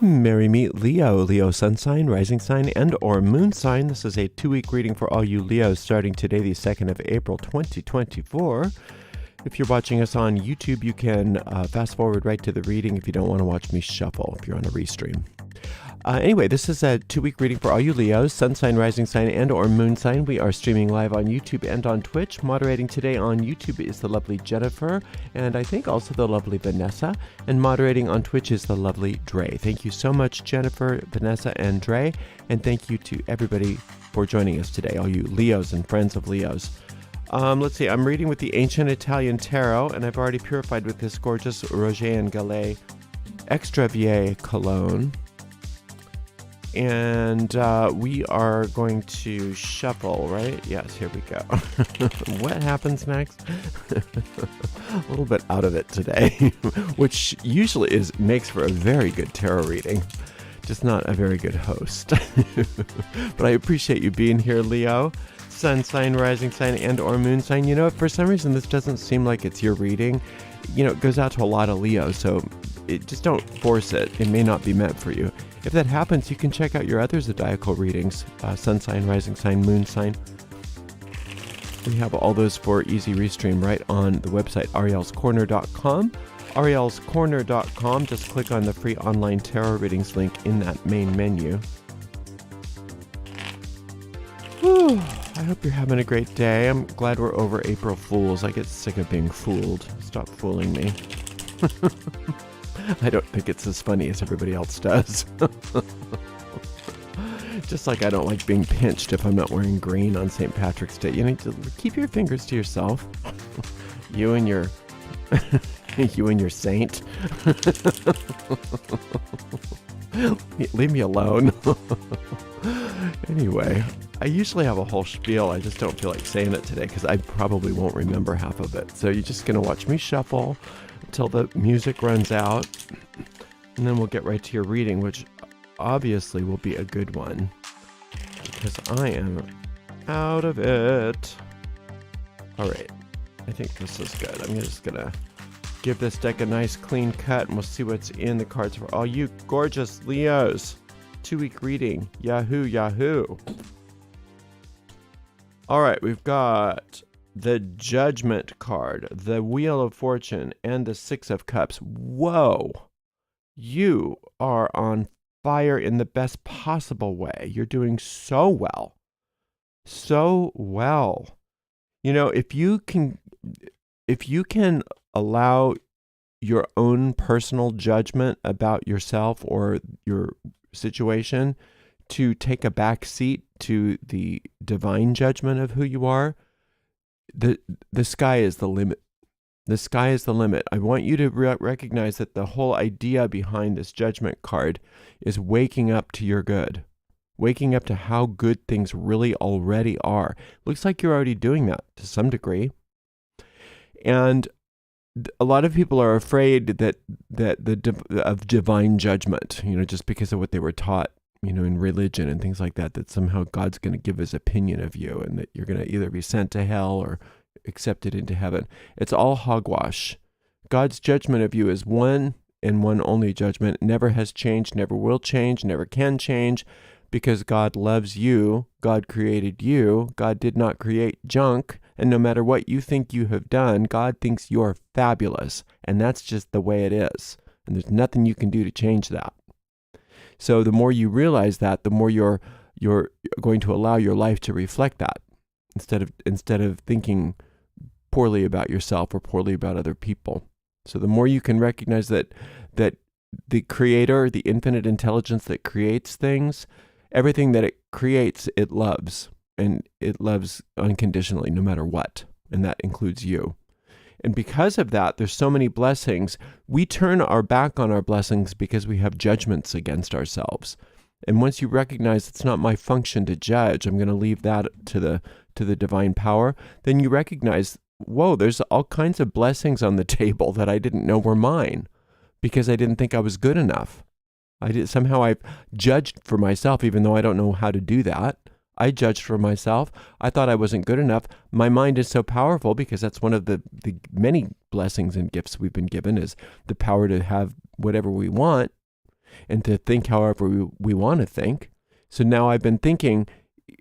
Merry meet Leo, Leo sun sign, rising sign, and or moon sign. This is a 2-week reading for all you Leos starting today, the 2nd of April, 2024. If you're watching us on YouTube, you can fast forward right to the reading if you don't want to watch me shuffle, if you're on a restream. Anyway, this is a 2-week reading for all you Leos, sun sign, rising sign, and or moon sign. We are streaming live on YouTube and on Twitch. Moderating today on YouTube is the lovely Jennifer, and I think also the lovely Vanessa. And moderating on Twitch is the lovely Dre. Thank you so much, Jennifer, Vanessa, and Dre. And thank you to everybody for joining us today, all you Leos and friends of Leos. Let's see, I'm reading with the Ancient Italian Tarot, and I've already purified with this gorgeous Roger and Gallet Extra Vieille Cologne. And we are going to shuffle, right? Yes, here we go. What happens next? A little bit out of it today, which usually makes for a very good tarot reading, just not a very good host. But I appreciate you being here, Leo. Sun sign, rising sign, and or moon sign. You know, if for some reason this doesn't seem like it's your reading, you know, it goes out to a lot of Leos, so just don't force it. It may not be meant for you. If that happens, you can check out your other zodiacal readings, sun sign, rising sign, moon sign. We have all those for easy restream right on the website, arielscorner.com. arielscorner.com. Just click on the free online tarot readings link in that main menu. Whew. I hope you're having a great day. I'm glad we're over April Fools. I get sick of being fooled. Stop fooling me. I don't think it's as funny as everybody else does. Just like I don't like being pinched if I'm not wearing green on St. Patrick's Day. You know, keep your fingers to yourself. You and your saint. Leave me alone. Anyway, I usually have a whole spiel. I just don't feel like saying it today because I probably won't remember half of it. So you're just going to watch me shuffle until the music runs out, and then we'll get right to your reading, which obviously will be a good one because I am out of it. All right, I think this is good. I'm just gonna give this deck a nice clean cut, and we'll see what's in the cards for all you gorgeous Leos. 2-week reading. Yahoo, yahoo. All right, we've got the Judgment card, the Wheel of Fortune, and the Six of Cups. Whoa, you are on fire in the best possible way. You're doing so well. So well. You know, if you can allow your own personal judgment about yourself or your situation to take a back seat to the divine judgment of who you are, the sky is the limit. The sky is the limit. I want you to recognize that the whole idea behind this Judgment card is waking up to your good. Waking up to how good things really already are. Looks like you're already doing that to some degree. And a lot of people are afraid of divine judgment, you know, just because of what they were taught, you know, in religion and things like that somehow God's going to give his opinion of you and that you're going to either be sent to hell or accepted into heaven. It's all hogwash. God's judgment of you is one and one only judgment. It never has changed, never will change, never can change, because God loves you. God created you. God did not create junk. And no matter what you think you have done, God thinks you're fabulous. And that's just the way it is. And there's nothing you can do to change that. So the more you realize that, the more you're going to allow your life to reflect that, instead of thinking poorly about yourself or poorly about other people. So the more you can recognize that the Creator, the infinite intelligence that creates things, everything that it creates, it loves, and it loves unconditionally, no matter what, and that includes you. And because of that, there's so many blessings. We turn our back on our blessings because we have judgments against ourselves. And once you recognize it's not my function to judge, I'm going to leave that to the divine power, then you recognize, whoa, there's all kinds of blessings on the table that I didn't know were mine because I didn't think I was good enough. Somehow I've judged for myself, even though I don't know how to do that. I judged for myself. I thought I wasn't good enough. My mind is so powerful because that's one of the many blessings and gifts we've been given, is the power to have whatever we want. and to think however we want to think. So now I've been thinking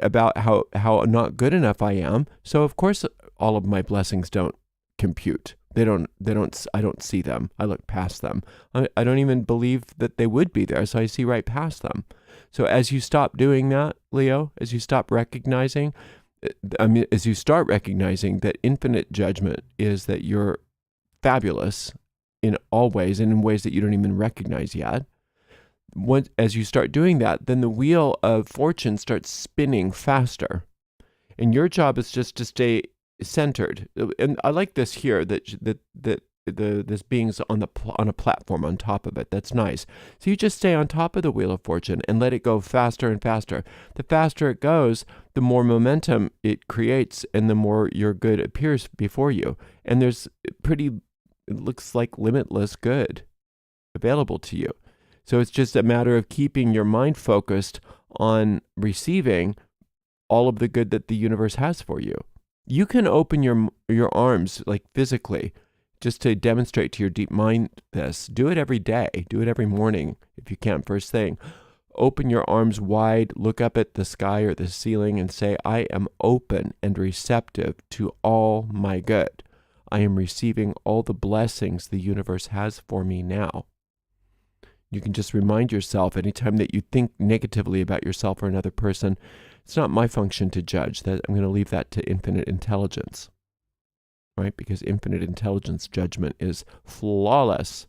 about how not good enough I am. So of course all of my blessings don't compute. I don't see them. I look past them. I don't even believe that they would be there. So I see right past them. So as you stop doing that, Leo, as you stop recognizing, as you start recognizing that infinite judgment is that you're fabulous in all ways and in ways that you don't even recognize yet. As you start doing that, then the wheel of fortune starts spinning faster. And your job is just to stay centered. And I like this here, that this being's on a platform on top of it. That's nice. So you just stay on top of the wheel of fortune and let it go faster and faster. The faster it goes, the more momentum it creates and the more your good appears before you. And there's it looks like limitless good available to you. So it's just a matter of keeping your mind focused on receiving all of the good that the universe has for you. You can open your arms, like physically, just to demonstrate to your deep mind this. Do it every day. Do it every morning if you can, first thing. Open your arms wide, look up at the sky or the ceiling and say, I am open and receptive to all my good. I am receiving all the blessings the universe has for me now. You can just remind yourself anytime that you think negatively about yourself or another person, it's not my function to judge. That I'm going to leave that to infinite intelligence, right? Because infinite intelligence judgment is flawless.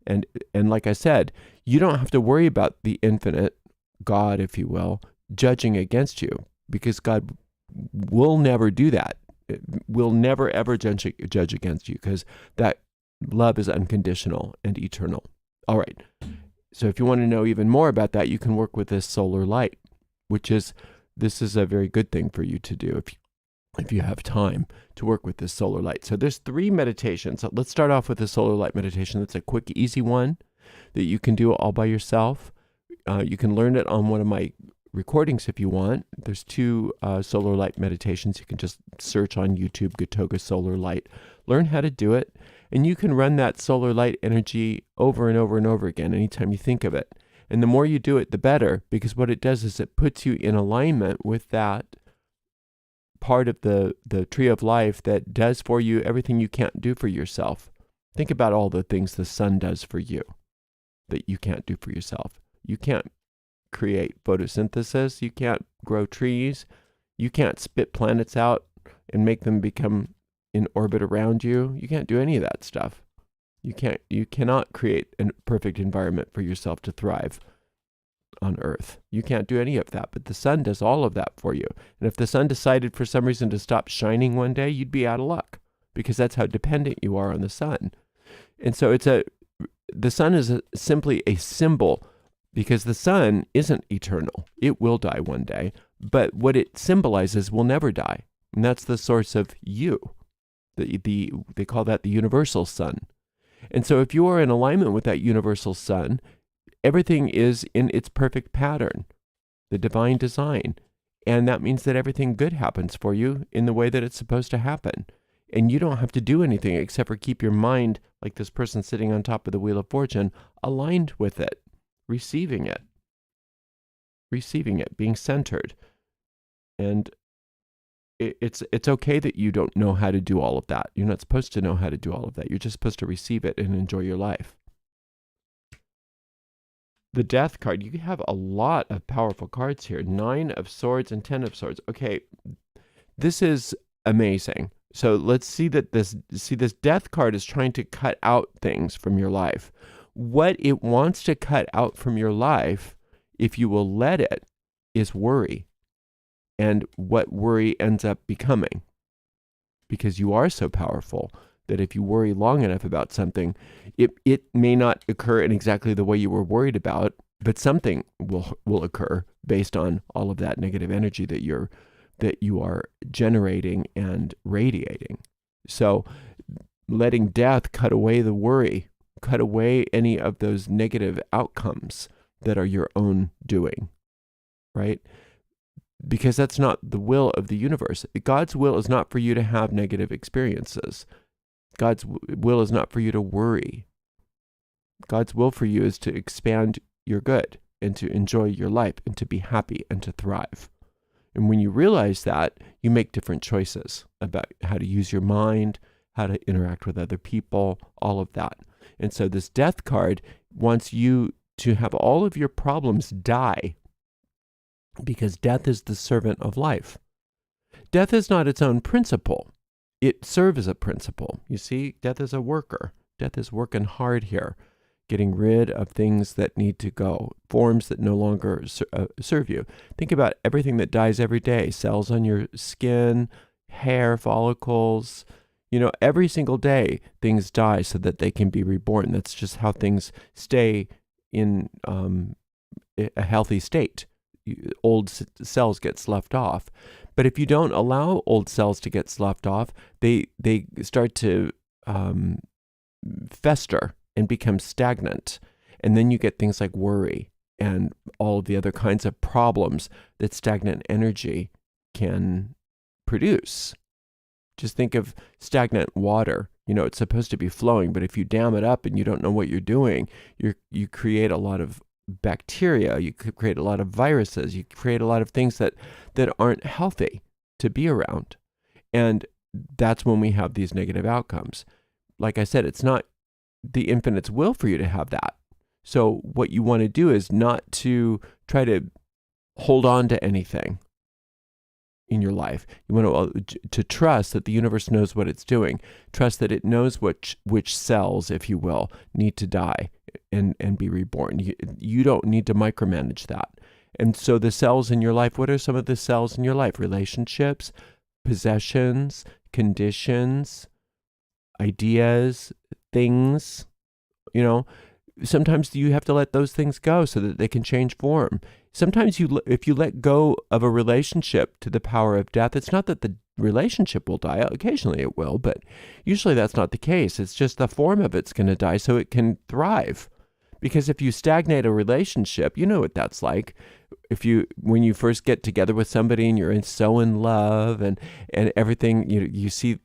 And like I said, you don't have to worry about the infinite God, if you will, judging against you, because God will never do that. Will never, ever judge against you, because that love is unconditional and eternal. All right. So if you want to know even more about that, you can work with this solar light, this is a very good thing for you to do if you have time to work with this solar light. So there's 3 meditations. So let's start off with the solar light meditation. That's a quick, easy one that you can do all by yourself. You can learn it on one of my recordings if you want. There's 2 solar light meditations. You can just search on YouTube, Gatoga solar light. Learn how to do it. And you can run that solar light energy over and over and over again anytime you think of it. And the more you do it, the better, because what it does is it puts you in alignment with that part of the tree of life that does for you everything you can't do for yourself. Think about all the things the sun does for you that you can't do for yourself. You can't create photosynthesis. You can't grow trees. You can't spit planets out and make them become in orbit around you. You can't do any of that stuff. You cannot create a perfect environment for yourself to thrive on Earth. You can't do any of that, but the sun does all of that for you. And if the sun decided for some reason to stop shining one day, you'd be out of luck, because that's how dependent you are on the sun. And so the sun is simply a symbol, because the sun isn't eternal. It will die one day, but what it symbolizes will never die. And that's the source of you. They call that the universal sun. And so if you are in alignment with that universal sun, everything is in its perfect pattern, the divine design. And that means that everything good happens for you in the way that it's supposed to happen. And you don't have to do anything except for keep your mind, like this person sitting on top of the wheel of fortune, aligned with it, receiving it, being centered. And it's okay that you don't know how to do all of that. You're not supposed to know how to do all of that. You're just supposed to receive it and enjoy your life. The Death card, you have a lot of powerful cards here. 9 of Swords and 10 of Swords. Okay, this is amazing. So let's see that this Death card is trying to cut out things from your life. What it wants to cut out from your life, if you will let it, is worry. And what worry ends up becoming. Because you are so powerful that if you worry long enough about something, it may not occur in exactly the way you were worried about, but something will occur based on all of that negative energy that you are generating and radiating. So letting death cut away the worry, cut away any of those negative outcomes that are your own doing, right? Because that's not the will of the universe. God's will is not for you to have negative experiences. God's will is not for you to worry. God's will for you is to expand your good and to enjoy your life and to be happy and to thrive. And when you realize that, you make different choices about how to use your mind, how to interact with other people, all of that. And so this death card wants you to have all of your problems die, because death is the servant of life. Death is not its own principle. It serves a principle. You see, death is a worker. Death is working hard here, getting rid of things that need to go, forms that no longer serve you. Think about everything that dies every day: cells on your skin, hair follicles. Every single day things die so that they can be reborn. That's just how things stay in a healthy state. Old cells get sloughed off. But if you don't allow old cells to get sloughed off, they start to fester and become stagnant. And then you get things like worry and all of the other kinds of problems that stagnant energy can produce. Just think of stagnant water. It's supposed to be flowing, but if you dam it up and you don't know what you're doing, you create a lot of bacteria, you could create a lot of viruses, you create a lot of things that aren't healthy to be around. And that's when we have these negative outcomes. Like I said, it's not the infinite's will for you to have that. So what you want to do is not to try to hold on to anything in your life. You want to trust that the universe knows what it's doing. Trust that it knows which cells, if you will, need to die and be reborn. You don't need to micromanage that. And so the cells in your life, what are some of the cells in your life? Relationships, possessions, conditions, ideas, things. Sometimes you have to let those things go so that they can change form. Sometimes if you let go of a relationship to the power of death, it's not that the relationship will die. Occasionally it will, but usually that's not the case. It's just the form of it's going to die so it can thrive. Because if you stagnate a relationship, you know what that's like. When you first get together with somebody and you're so in love and everything, you see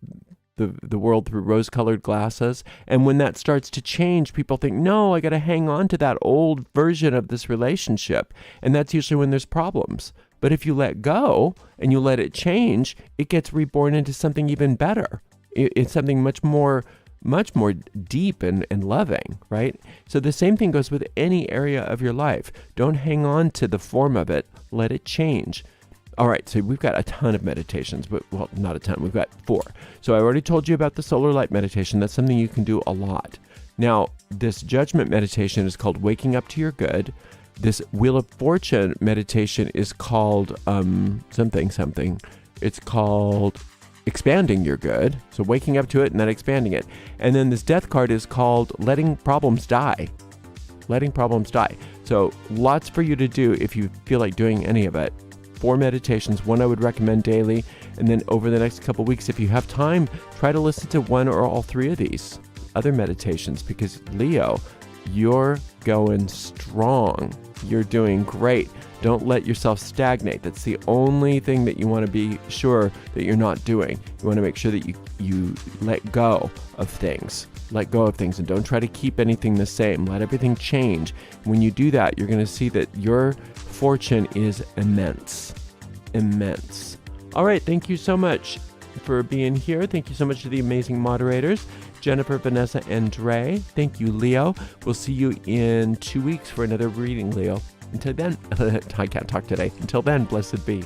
the world through rose-colored glasses. And when that starts to change, people think, no, I got to hang on to that old version of this relationship. And that's usually when there's problems. But if you let go and you let it change, it gets reborn into something even better. It's something much more deep and loving, right? So the same thing goes with any area of your life. Don't hang on to the form of it. Let it change. All right, so we've got a ton of meditations, but well, not a ton. We've got 4. So I already told you about the solar light meditation. That's something you can do a lot. Now, this judgment meditation is called Waking Up to Your Good. This Wheel of Fortune meditation is called something. It's called Expanding Your Good. So waking up to it and then expanding it. And then this death card is called Letting Problems Die. Letting Problems Die. So lots for you to do if you feel like doing any of it. 4 meditations, one I would recommend daily. And then over the next couple weeks, if you have time, try to listen to 1 or all 3 of these other meditations, because Leo, you're going strong. You're doing great. Don't let yourself stagnate. That's the only thing that you want to be sure that you're not doing. You want to make sure that you let go of things. Let go of things and don't try to keep anything the same. Let everything change. When you do that, you're going to see that your fortune is immense. Immense. All right. Thank you so much for being here. Thank you so much to the amazing moderators, Jennifer, Vanessa, and Dre. Thank you, Leo. We'll see you in 2 weeks for another reading, Leo. Until then, I can't talk today. Until then, blessed be.